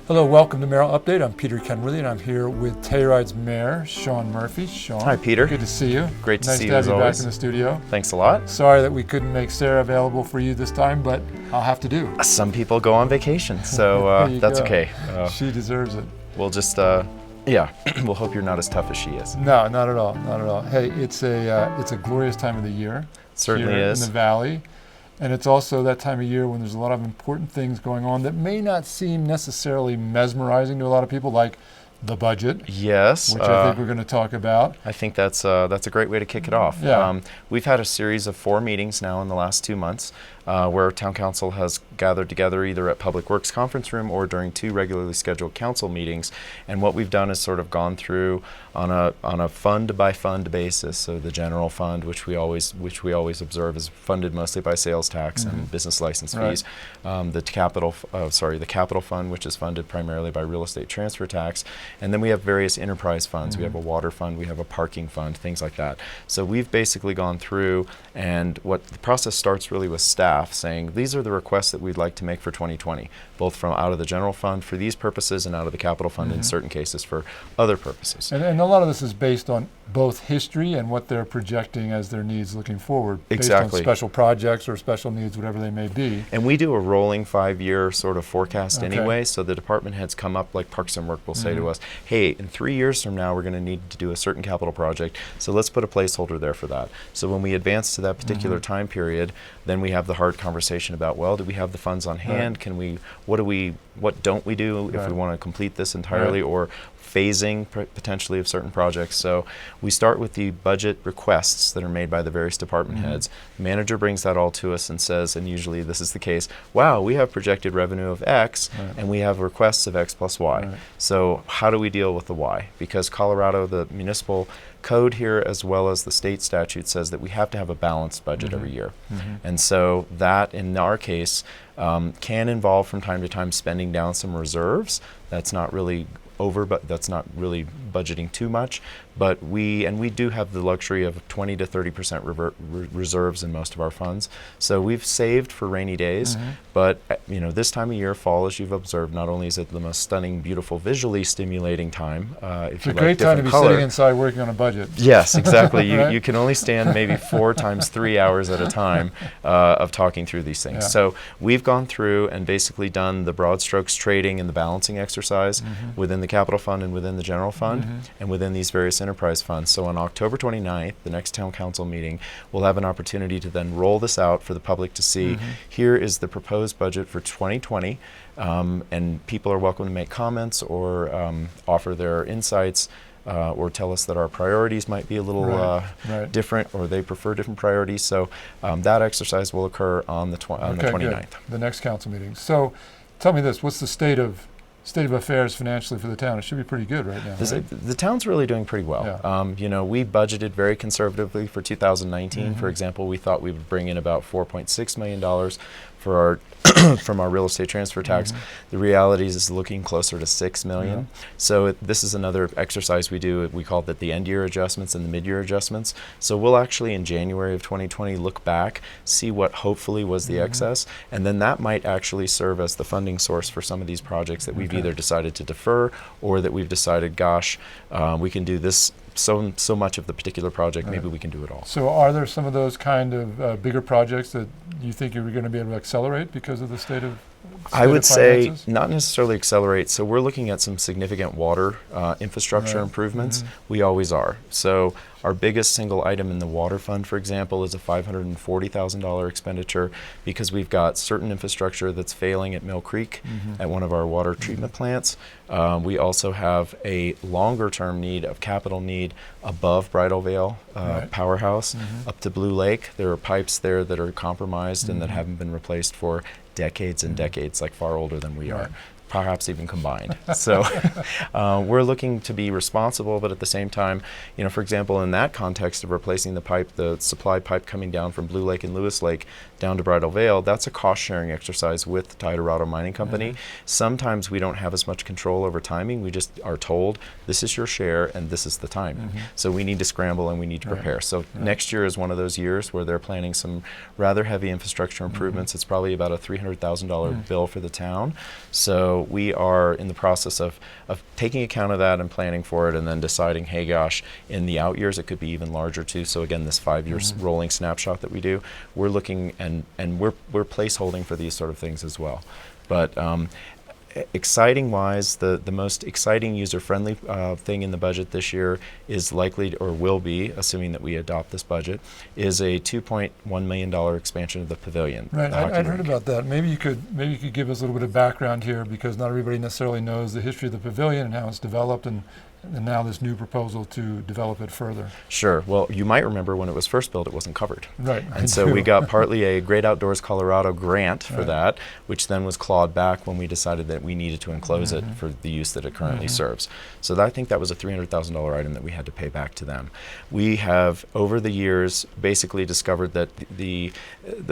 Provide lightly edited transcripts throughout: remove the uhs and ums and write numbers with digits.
Hello, welcome to Mayoral Update. I'm Peter Kenworthy, and I'm here with Telluride's Mayor, Sean Murphy. Sean. Hi, Peter. Good to see you. Great to nice see to you as have you always. back in the studio. Thanks a lot. Sorry that we couldn't make Sarah available for you this time, but I'll have to do. Some people go on vacation, so that's okay. She deserves it. We'll just, yeah, we'll hope you're not as tough as she is. No, not at all. Not at all. Hey, it's a glorious time of the year. Certainly here is. In the Valley. And it's also that time of year when there's a lot of important things going on that may not seem necessarily mesmerizing to a lot of people, like the budget. Yes. Which I think we're going to talk about. I think that's a great way to kick it off. Yeah. We've had a series of 4 meetings now in the last 2 months where Town Council has gathered together either at Public Works Conference Room or during 2 regularly scheduled council meetings. And what we've done is sort of gone through on a fund by fund basis. So the general fund, which we always observe is funded mostly by sales tax and business license fees. The capital fund, which is funded primarily by real estate transfer tax. And then we have various enterprise funds. We have a water fund, we have a parking fund, things like that. So we've basically gone through, and what the process starts really with staff saying, these are the requests that we'd like to make for 2020, both from out of the general fund for these purposes and out of the capital fund in certain cases for other purposes. And a lot of this is based on both history and what they're projecting as their needs looking forward. Exactly. Based on special projects or special needs, whatever they may be. And we do a rolling 5-year sort of forecast anyway, so the department heads come up, like Parks and Work will say to us, hey, in 3 years from now, we're going to need to do a certain capital project, so let's put a placeholder there for that. So when we advance to that particular time period, then we have the hard conversation about, well, do we have the funds on hand? Can we, what don't we do if we want to complete this entirely, or phasing potentially of certain projects. So we start with the budget requests that are made by the various department heads. The manager brings that all to us and says, and usually this is the case, wow, we have projected revenue of X and we have requests of X plus Y. So how do we deal with the Y? Because Colorado, the municipal code here as well as the state statute says that we have to have a balanced budget every year. And so that in our case can involve from time to time spending down some reserves. That's not really but that's not really budgeting too much, but we do have the luxury of 20 to 30% reserves in most of our funds. So we've saved for rainy days, but this time of year, fall, as you've observed, not only is it the most stunning, beautiful, visually stimulating time. It's a great time to be sitting inside working on a budget. Yes, exactly. You can only stand maybe 4 times 3 hours at a time of talking through these things. So we've gone through and basically done the broad strokes trading and the balancing exercise within the capital fund and within the general fund and within these various enterprise funds. So on October 29th, the next town council meeting, we'll have an opportunity to then roll this out for the public to see. Here is the proposed budget for 2020, and people are welcome to make comments or offer their insights or tell us that our priorities might be a little different, or they prefer different priorities. So that exercise will occur on the 29th. Good. The next council meeting. So tell me this, what's the state of affairs financially for the town? It should be pretty good right now. The town's really doing pretty well. We budgeted very conservatively for 2019. For example, we thought we would bring in about $4.6 million for our from our real estate transfer tax. The reality is looking closer to $6 million. So this is another exercise we do. We call it the end year adjustments and the mid-year adjustments. So we'll actually in January of 2020 look back, see what hopefully was the excess, and then that might actually serve as the funding source for some of these projects that we've either decided to defer or that we've decided, gosh, we can do this so much of the particular project, maybe we can do it all. So are there some of those kind of bigger projects that you think you're going to be able to accelerate because of the state of I would say not necessarily accelerate. So we're looking at some significant water infrastructure improvements. We always are. So our biggest single item in the water fund, for example, is a $540,000 expenditure because we've got certain infrastructure that's failing at Mill Creek at one of our water treatment plants. We also have a longer term capital need above Bridal Veil Powerhouse up to Blue Lake. There are pipes there that are compromised and that haven't been replaced for decades and decades, like far older than we are. perhaps even combined. So we're looking to be responsible, but at the same time, you know, for example, in that context of replacing the pipe, the supply pipe coming down from Blue Lake and Lewis Lake down to Bridal Veil, that's a cost-sharing exercise with the Telluride Mining Company. Mm-hmm. Sometimes we don't have as much control over timing. We just are told, this is your share and this is the time. Mm-hmm. So we need to scramble and we need to prepare. So next year is one of those years where they're planning some rather heavy infrastructure improvements. Mm-hmm. It's probably about a $300,000 bill for the town. So so we are in the process of taking account of that and planning for it, and then deciding, hey gosh, in the out years it could be even larger too. So again, this 5-year rolling snapshot that we do, we're looking and we're placeholding for these sort of things as well. But exciting wise, the most exciting user-friendly thing in the budget this year is likely, or will be, assuming that we adopt this budget, is a $2.1 million expansion of the pavilion. Right, I'd heard about that. Maybe you could give us a little bit of background here, because not everybody necessarily knows the history of the pavilion and how it's developed, and now this new proposal to develop it further. Sure. Well, you might remember when it was first built, it wasn't covered. Right. And so we got partly a Great Outdoors Colorado grant for that, which then was clawed back when we decided that we needed to enclose it for the use that it currently serves. So I think that was a $300,000 item that we had to pay back to them. We have, over the years, basically discovered that the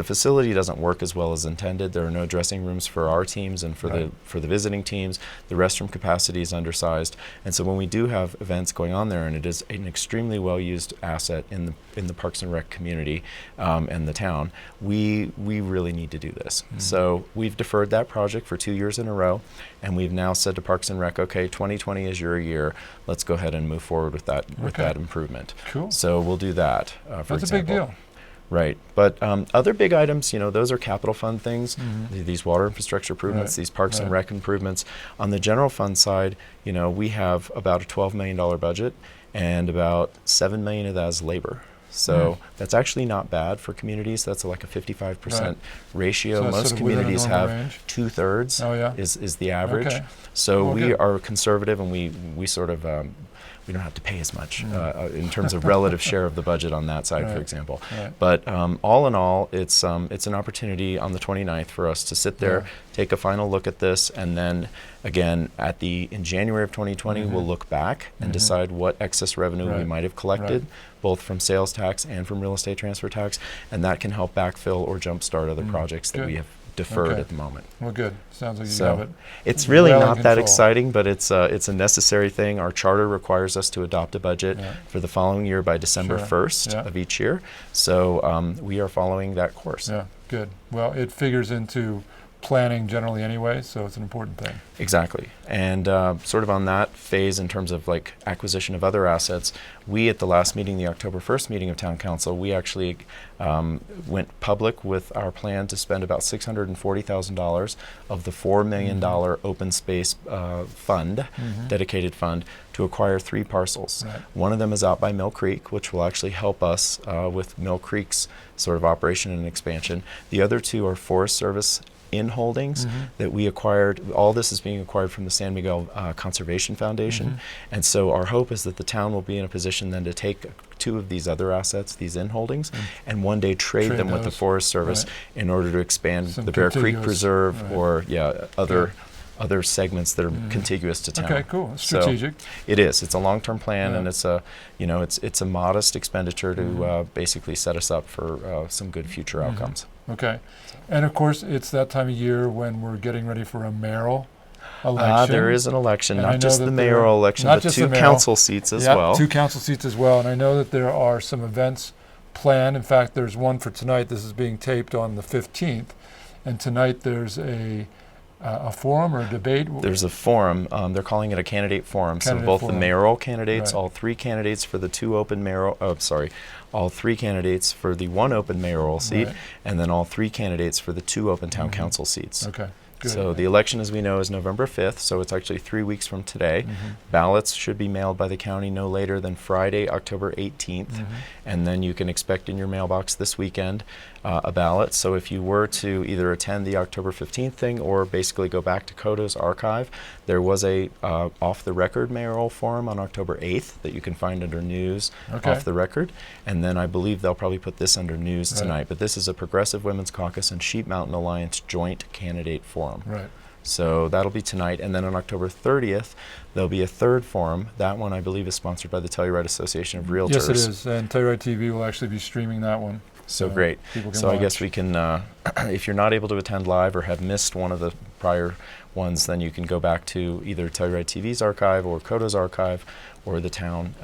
facility doesn't work as well as intended. There are no dressing rooms for our teams and for the visiting teams. The restroom capacity is undersized. And so when we do have events going on there, and it is an extremely well-used asset in the Parks and Rec community and the town, we really need to do this. So we've deferred that project for 2 years in a row, and we've now said to Parks and Rec, okay, 2020 is your year. Let's go ahead and move forward with that improvement. Cool. So we'll do that. For That's example. a big deal. Right, but other big items, those are capital fund things, these water infrastructure improvements, these Parks and Rec improvements. On the general fund side, we have about a $12 million budget, and about $7 million of that is labor. So that's actually not bad for communities. That's like a 55% ratio. So most sort of communities have range. 2/3 is the average. Okay. So Well, we good. are conservative, and we sort of we don't have to pay as much in terms of relative share of the budget on that side, for example. But all in all, it's an opportunity on the 29th for us to sit there, take a final look at this, and then again in January of 2020, we'll look back and decide what excess revenue we might have collected, both from sales tax and from real estate transfer tax, and that can help backfill or jumpstart other projects that we have deferred at the moment. Well, good. Sounds like you have it. It's really well in not that control. exciting, but it's a necessary thing. Our charter requires us to adopt a budget for the following year by December 1st of each year. So we are following that course. Yeah, good. Well, it figures into planning generally anyway, so it's an important thing. Exactly. And sort of on that phase in terms of like acquisition of other assets, we at the last meeting, the October 1st meeting of Town Council, we actually went public with our plan to spend about $640,000 of the $4 million open space fund, dedicated fund, to acquire 3 parcels. One of them is out by Mill Creek, which will actually help us with Mill Creek's sort of operation and expansion. The other 2 are Forest Service in holdings that we acquired. All this is being acquired from the San Miguel Conservation Foundation. And so our hope is that the town will be in a position then to take 2 of these other assets, these in holdings, and one day trade them with the Forest Service in order to expand the Bear Creek Preserve or other segments that are contiguous to town. Okay, cool. Strategic. So it is. It's a long-term plan, and it's a modest expenditure to basically set us up for some good future outcomes. Okay. And of course, it's that time of year when we're getting ready for a mayoral election. There is an election, And I not know just that the there mayoral are- election, not but just 2 the mayoral. council seats as well. 2 council seats as well. And I know that there are some events planned. In fact, there's one for tonight. This is being taped on the 15th. And tonight there's a forum or a debate. There's a forum. They're calling it a candidate forum. Candidate so both forum. the mayoral candidates, Right. all 3 candidates for the 2 open mayoral, all 3 candidates for the 1 open mayoral seat, and then all 3 candidates for the 2 open town council seats. Okay. Good. So the election, as we know, is November 5th, so it's actually 3 weeks from today. Ballots should be mailed by the county no later than Friday, October 18th, and then you can expect in your mailbox this weekend a ballot. So if you were to either attend the October 15th thing or basically go back to CODA's archive, there was a off-the-record mayoral forum on October 8th that you can find under News, Off the Record, and then I believe they'll probably put this under News tonight. But this is a Progressive Women's Caucus and Sheep Mountain Alliance joint candidate forum. Right. So that'll be tonight, and then on October 30th, there'll be a 3rd forum. That one, I believe, is sponsored by the Telluride Association of Realtors. Yes, it is, and Telluride TV will actually be streaming that one. So great. So I guess we can, if you're not able to attend live or have missed one of the prior ones, then you can go back to either Telluride TV's archive or CODA's archive or the town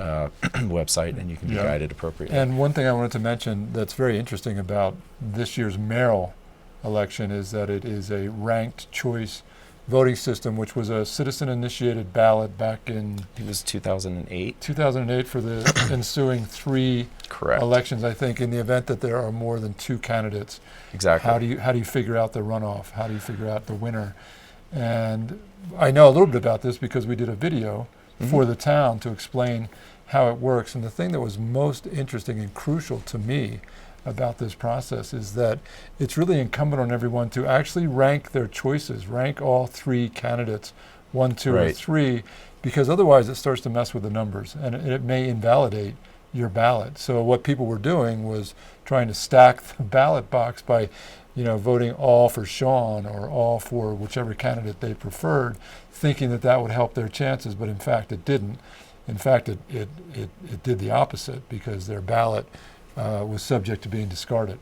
website, and you can be guided appropriately. And one thing I wanted to mention that's very interesting about this year's mayoral election is that it is a ranked choice voting system, which was a citizen-initiated ballot back in It was 2008. 2008 for the ensuing 3 Correct. elections, I think, in the event that there are more than 2 candidates. Exactly. How do you figure out the runoff? How do you figure out the winner? And I know a little bit about this because we did a video for the town to explain how it works. And the thing that was most interesting and crucial to me about this process is that it's really incumbent on everyone to actually rank their choices, rank all 3 candidates, 1, 2, or Right. 3, because otherwise it starts to mess with the numbers and it may invalidate your ballot. So what people were doing was trying to stack the ballot box by, voting all for Sean or all for whichever candidate they preferred, thinking that that would help their chances, but in fact it didn't. In fact, it did the opposite because their ballot was subject to being discarded.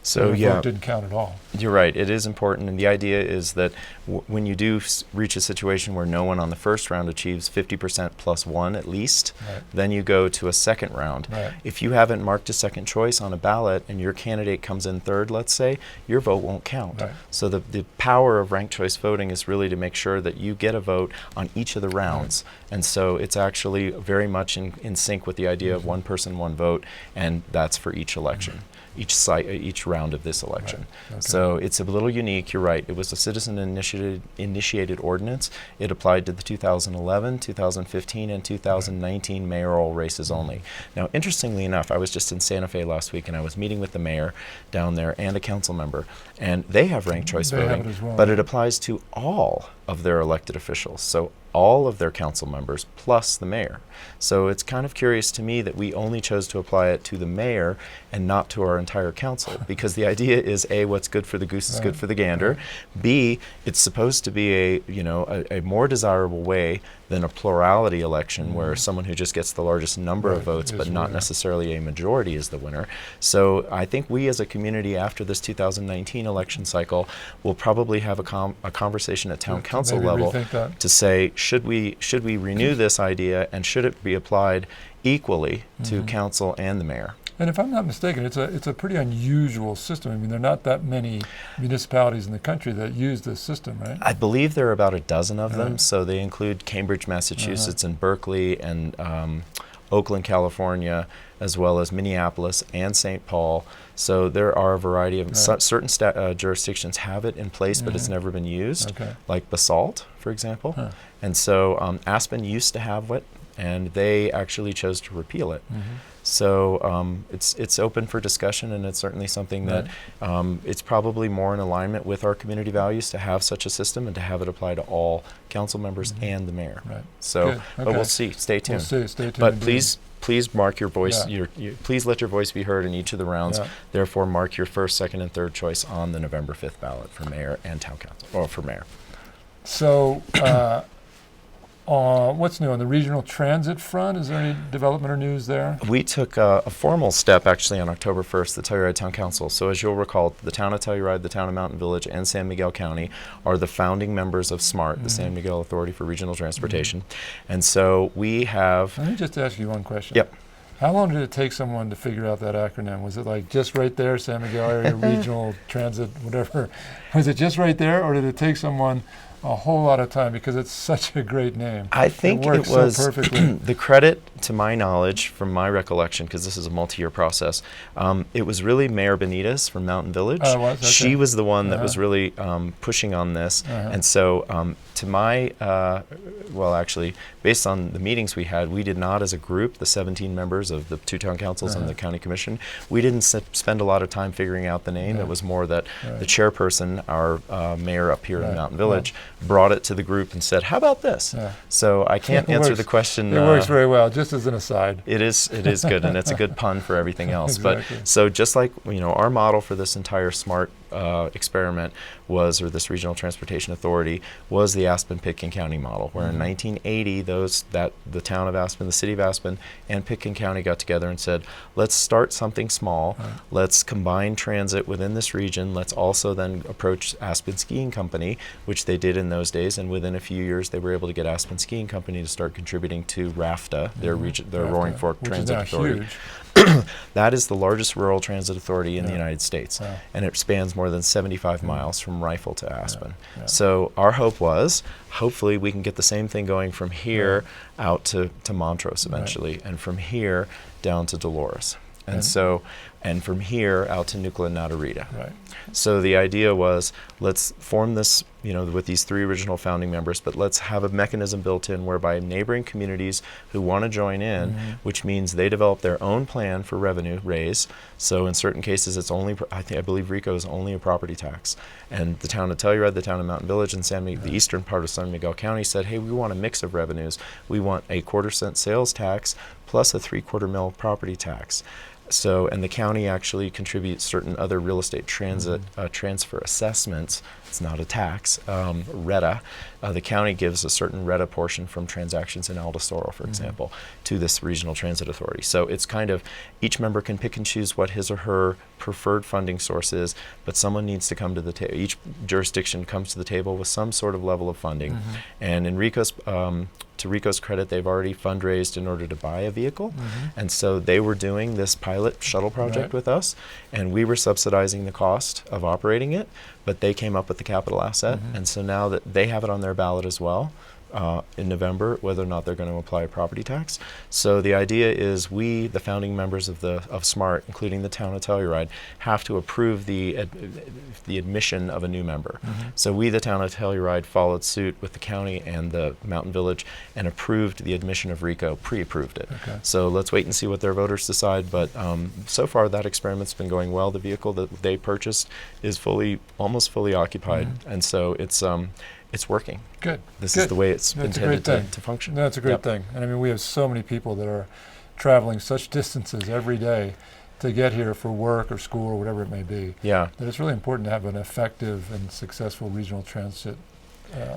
So their yeah, vote didn't count at all. you're right. It is important, and the idea is that when you do reach a situation where no one on the first round achieves 50% plus 1 at least, Right. then you go to a second round. Right. If you haven't marked a second choice on a ballot and your candidate comes in third, let's say, your vote won't count. Right. So the power of ranked choice voting is really to make sure that you get a vote on each of the rounds. And so it's actually very much in sync with the idea of one person, one vote, and that's for each election. Each round of this election. Right. Okay. So it's a little unique, you're right. It was a citizen-initiated ordinance. It applied to the 2011, 2015, and 2019 mayoral races only. Now, interestingly enough, I was just in Santa Fe last week, and I was meeting with the mayor down there and a council member, and they have ranked choice They have voting, it as well. but it applies to all of their elected officials. So all of their council members plus the mayor. So it's kind of curious to me that we only chose to apply it to the mayor and not to our entire council, because the idea is A, what's good for the goose is good for the gander. B, it's supposed to be a more desirable way than a plurality election where someone who just gets the largest number of votes but not necessarily a majority is the winner. So I think we as a community after this 2019 election cycle will probably have a conversation at town council maybe level rethink that. to say, should we renew this idea, and should it be applied equally to council and the mayor? And if I'm not mistaken, it's a pretty unusual system. I mean, there are not that many municipalities in the country that use this system, right? I believe there are about a dozen of them. So they include Cambridge, Massachusetts, and Berkeley, and Oakland, California, as well as Minneapolis and St. Paul. So there are a variety of certain jurisdictions have it in place, but it's never been used, like Basalt, for example. And so Aspen used to have it, and they actually chose to repeal it. So it's open for discussion, and it's certainly something that it's probably more in alignment with our community values to have such a system and to have it apply to all council members and the mayor. Right. So, Good. but Okay. we'll see. Stay tuned. We'll stay tuned. But indeed. please mark your voice. Yeah. Please let your voice be heard in each of the rounds. Yeah. Therefore, mark your first, second, and third choice on the November 5th ballot for mayor and town council, or for mayor. So, what's new on the regional transit front? Is there any development or news there? We took a formal step actually on October 1st, the Telluride Town Council. So as you'll recall, the town of Telluride, the town of Mountain Village, and San Miguel County are the founding members of SMART, the San Miguel Authority for Regional Transportation. And so we have... Let me just ask you one question. Yep. How long did it take someone to figure out that acronym? Was it like just right there, San Miguel Area Regional Transit, whatever? Was it just right there, or did it take someone a whole lot of time because it's such a great name? I think works it was so perfectly. the credit, to my knowledge, from my recollection, because this is a multi-year process, it was really Mayor Benitez from Mountain Village. Oh, it was? Okay. She was the one that was really pushing on this. And so to my, well, actually, based on the meetings we had, we did not as a group, the 17 members of the 2 town councils and the county commission, we didn't spend a lot of time figuring out the name. It was more that the chairperson, our mayor up here in Mountain Village, brought it to the group and said, how about this? So I can't answer the question. It works very well, just as an aside. It is good, and it's a good pun for everything else. Exactly. But so just like, our model for this entire SMART experiment was, or this Regional Transportation Authority, was the Aspen Pitkin County model, where in 1980 the town of Aspen, the city of Aspen, and Pitkin County got together and said, let's start something small, let's combine transit within this region, let's also then approach Aspen Skiing Company, which they did in those days, and within a few years they were able to get Aspen Skiing Company to start contributing to RAFTA, their Roaring Fork Transit Authority. Huge. That is the largest rural transit authority in the United States, Wow. and it spans more than 75 miles from Rifle to Aspen. Yeah. So our hope was, hopefully we can get the same thing going from here out to Montrose eventually, and from here down to Dolores. And from here out to Nucla and Natarita. Right. So the idea was, let's form this, with these 3 original founding members, but let's have a mechanism built in whereby neighboring communities who want to join in, which means they develop their own plan for revenue raise. So in certain cases, it's only, I believe RICO is only a property tax. And the town of Telluride, the town of Mountain Village, and the eastern part of San Miguel County said, hey, we want a mix of revenues. We want a 1/4-cent sales tax plus a 3/4 mil property tax. So, and the county actually contributes certain other real estate transfer assessments. It's not a tax, RETA. The county gives a certain RETA portion from transactions in El Tesoro, for example, to this regional transit authority. So it's kind of, each member can pick and choose what his or her preferred funding source is, but someone needs to come to the table. Each jurisdiction comes to the table with some sort of level of funding. And in to RICO's credit, they've already fundraised in order to buy a vehicle. And so they were doing this pilot shuttle project with us, and we were subsidizing the cost of operating it, but they came up with the capital asset. And so now that they have it on their ballot as well, in November, whether or not they're going to apply a property tax. So the idea is we, the founding members of SMART, including the town of Telluride, have to approve the admission of a new member. So we, the town of Telluride, followed suit with the county and the Mountain Village and approved the admission of RICO, pre-approved it. So let's wait and see what their voters decide. But so far, that experiment's been going well. The vehicle that they purchased is almost fully occupied, and so it's working. Good. This is the way it's intended to function. That's a great thing. And I mean, we have so many people that are traveling such distances every day to get here for work or school or whatever it may be. Yeah. That it's really important to have an effective and successful regional transit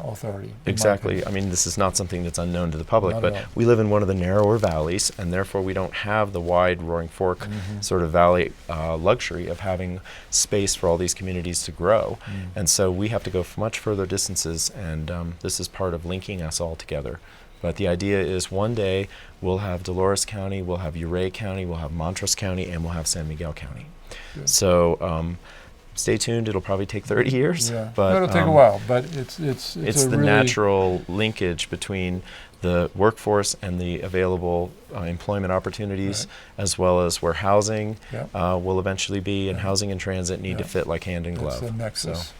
authority. Exactly. I mean, this is not something that's unknown to the public, Not but at all. we live in one of the narrower valleys, and therefore we don't have the wide Roaring Fork sort of valley luxury of having space for all these communities to grow. And so we have to go much further distances, and this is part of linking us all together. But the idea is one day we'll have Dolores County, we'll have Ouray County, we'll have Montrose County, and we'll have San Miguel County. Good. So stay tuned. It'll probably take 30 years. Yeah. But It'll take a while, but it's the really natural linkage between the workforce and the available employment opportunities, as well as where housing will eventually be, and housing and transit need to fit like hand in glove. That's the nexus.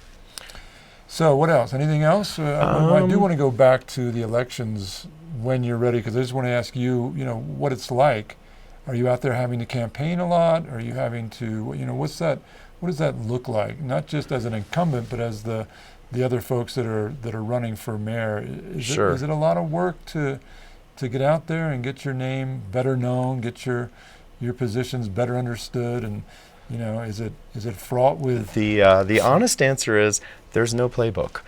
So what else? Anything else? I do want to go back to the elections when you're ready, because I just want to ask you, what it's like. Are you out there having to campaign a lot? Are you having to, what does that look like? Not just as an incumbent, but as the other folks that are running for mayor. Is it a lot of work to get out there and get your name better known, get your positions better understood, and is it fraught with the honest answer is there's no playbook.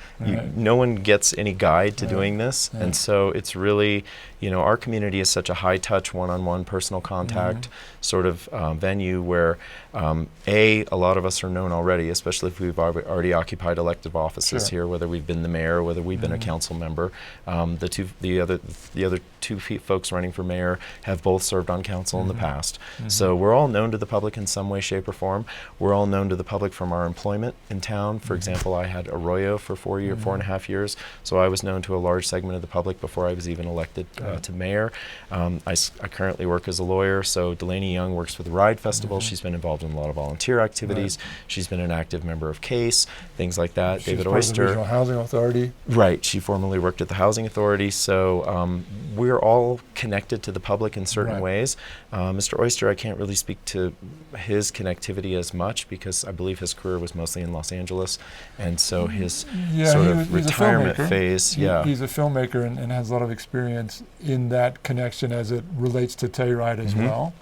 No one gets any guide to doing this, and so it's really, our community is such a high-touch, one-on-one, personal contact sort of venue where, a lot of us are known already, especially if we've already occupied elective offices here, whether we've been the mayor, whether we've been a council member. The other two folks running for mayor have both served on council in the past. So we're all known to the public in some way, shape, or form. We're all known to the public from our employment in town. For example, I had Arroyo for 4.5 years, so I was known to a large segment of the public before I was even elected to mayor. I currently work as a lawyer, so Delaney Young works for the Ride Festival. She's been involved in a lot of volunteer activities. She's been an active member of CASE, things like that. She's David part Oyster. of the Regional Housing Authority. Right, she formerly worked at the Housing Authority, so we're all connected to the public in certain ways. Mr. Oyster, I can't really speak to his connectivity as much because I believe his career was mostly in Los Angeles, and so his sort of retirement phase. He's a filmmaker and has a lot of experience in that connection as it relates to Telluride as well.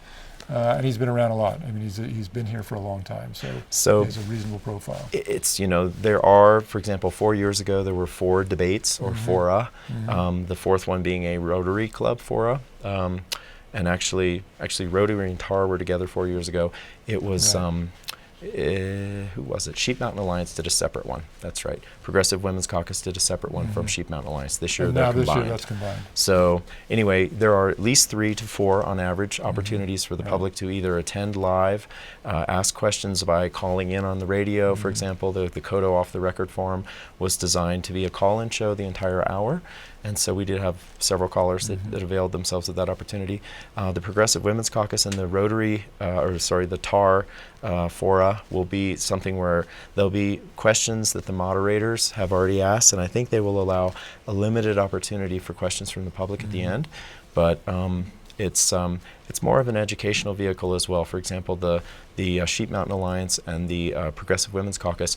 And he's been around a lot. I mean, he's been here for a long time, so he has a reasonable profile. It's, there are, for example, 4 years ago, there were 4 debates, or fora, the fourth one being a Rotary Club fora. And actually Rotary and TAR were together 4 years ago. It was, who was it? Sheep Mountain Alliance did a separate one. That's right. Progressive Women's Caucus did a separate one from Sheep Mountain Alliance. This year And they're now combined. this year that's combined. So anyway, there are at least 3 to 4 on average opportunities for the public to either attend live, ask questions by calling in on the radio. For example, the Kodo Off the Record Forum was designed to be a call-in show the entire hour. And so we did have several callers that availed themselves of that opportunity. The Progressive Women's Caucus and the the TAR fora will be something where there'll be questions that the moderators have already asked, and I think they will allow a limited opportunity for questions from the public at the end. But it's more of an educational vehicle as well. For example, the Sheep Mountain Alliance and the Progressive Women's Caucus,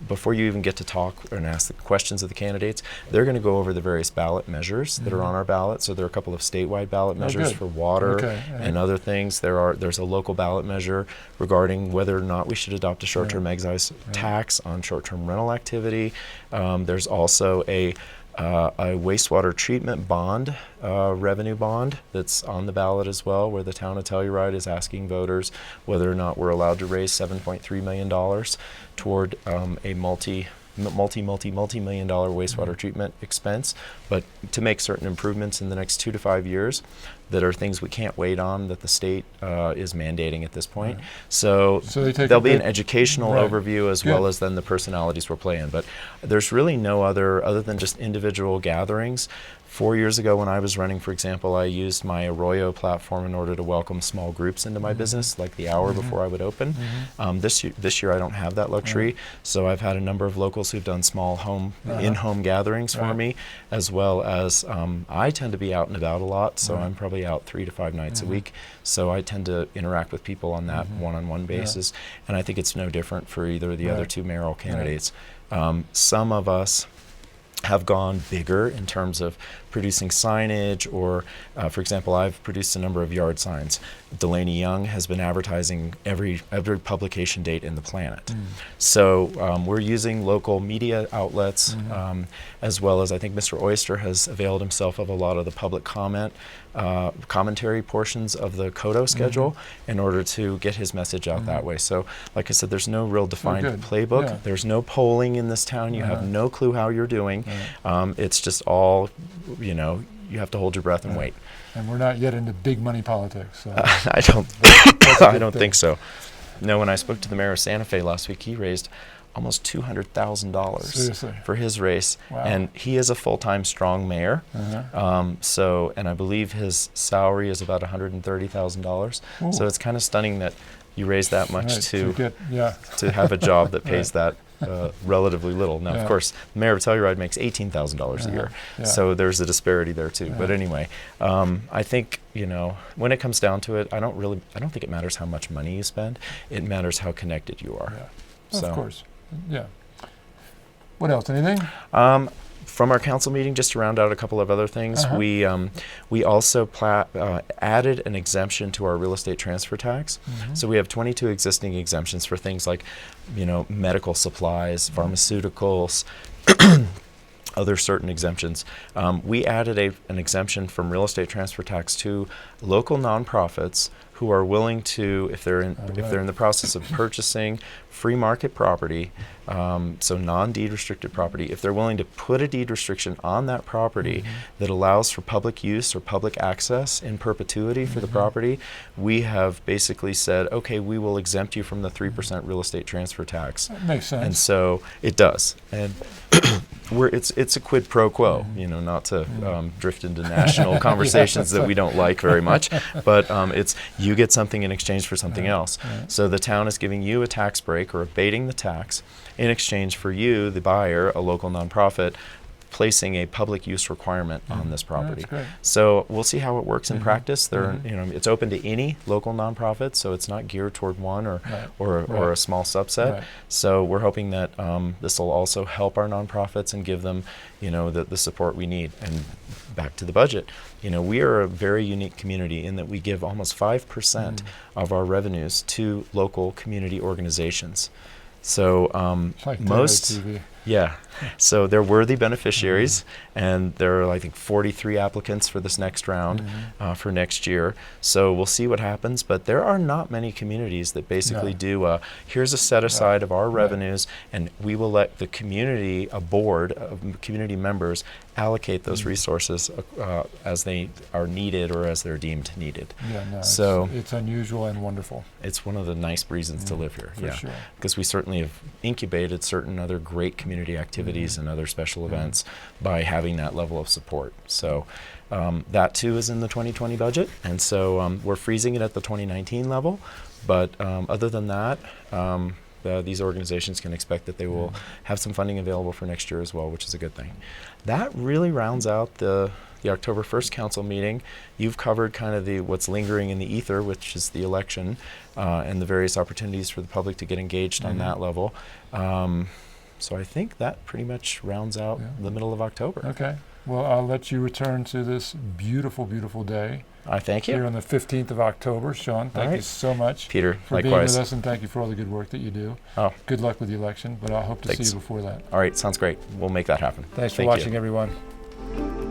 before you even get to talk and ask the questions of the candidates, they're going to go over the various ballot measures that are on our ballot. So there are a couple of statewide ballot measures for water and other things. There's a local ballot measure regarding whether or not we should adopt a short-term excise tax on short-term rental activity. There's also a wastewater treatment bond, revenue bond, that's on the ballot as well, where the town of Telluride is asking voters whether or not we're allowed to raise $7.3 million toward a multi-million dollar wastewater treatment expense, but to make certain improvements in the next 2 to 5 years that are things we can't wait on, that the state is mandating at this point. So there'll be an educational overview as well as then the personalities we'll play in. But there's really no other than just individual gatherings. 4 years ago when I was running, for example, I used my Arroyo platform in order to welcome small groups into my business, like the hour before I would open. This year I don't have that luxury, so I've had a number of locals who've done small in-home gatherings for me, as well as I tend to be out and about a lot, so I'm probably out 3 to 5 nights a week, so I tend to interact with people on that one-on-one basis, and I think it's no different for either of the other 2 mayoral candidates. Some of us have gone bigger in terms of producing signage, or for example, I've produced a number of yard signs. Delaney Young has been advertising every publication date in the planet. So we're using local media outlets, as well as I think Mr. Oyster has availed himself of a lot of the public commentary portions of the Kodo schedule in order to get his message out that way. So like I said, there's no real defined playbook. There's no polling in this town. You have no clue how you're doing. It's just all, you have to hold your breath and wait. And we're not yet into big money politics. So I don't think so. No, when I spoke to the mayor of Santa Fe last week, he raised almost $200,000 for his race, and he is a full-time strong mayor. And I believe his salary is about $130,000. So it's kind of stunning that you raise that much to have a job that pays that relatively little. Now, of course, the mayor of Telluride makes $18,000 a year, so there's a disparity there too. But anyway, I think when it comes down to it, I don't think it matters how much money you spend. It matters how connected you are. So. Of course, What else? Anything? From our council meeting, just to round out a couple of other things, we also added an exemption to our real estate transfer tax. So we have 22 existing exemptions for things like, medical supplies, pharmaceuticals, other certain exemptions. We added an exemption from real estate transfer tax to local nonprofits who are willing to, if they're in the process of purchasing free market property, so non-deed restricted property, if they're willing to put a deed restriction on that property that allows for public use or public access in perpetuity for the property, we have basically said, okay, we will exempt you from the 3% real estate transfer tax. That makes sense. And so it does. And it's a quid pro quo, not to drift into national conversations that we don't like very much, but it's you get something in exchange for something else. So the town is giving you a tax break or abating the tax in exchange for you, the buyer, a local nonprofit, placing a public use requirement on this property. So we'll see how it works in practice. It's open to any local nonprofit, so it's not geared toward one or a small subset. So we're hoping that this will also help our nonprofits and give them, the support we need. And back to the budget, we are a very unique community in that we give almost 5% of our revenues to local community organizations. So like most. Yeah. So they're worthy beneficiaries, and there are, I think, 43 applicants for this next round for next year. So we'll see what happens, but there are not many communities that basically do, here's a set aside of our revenues, and we will let the community, a board of community members, allocate those resources as they are needed or as they're deemed needed. Yeah, no, So it's unusual and wonderful. it's one of the nice reasons to live here. For sure. Because we certainly have incubated certain other great community activities and other special events by having that level of support. So that too is in the 2020 budget, and so we're freezing it at the 2019 level. But other than that, these organizations can expect that they will have some funding available for next year as well, which is a good thing. That really rounds out the October 1st council meeting. You've covered kind of what's lingering in the ether, which is the election and the various opportunities for the public to get engaged on that level. So I think that pretty much rounds out the middle of October. Okay. Well, I'll let you return to this beautiful, beautiful day. I thank you. Here on the 15th of October. Sean, thank you so much, Peter, for likewise. being with us, and thank you for all the good work that you do. Oh. Good luck with the election, but I hope to see you before that. All right, sounds great. We'll make that happen. Thanks for Thank watching, you. everyone.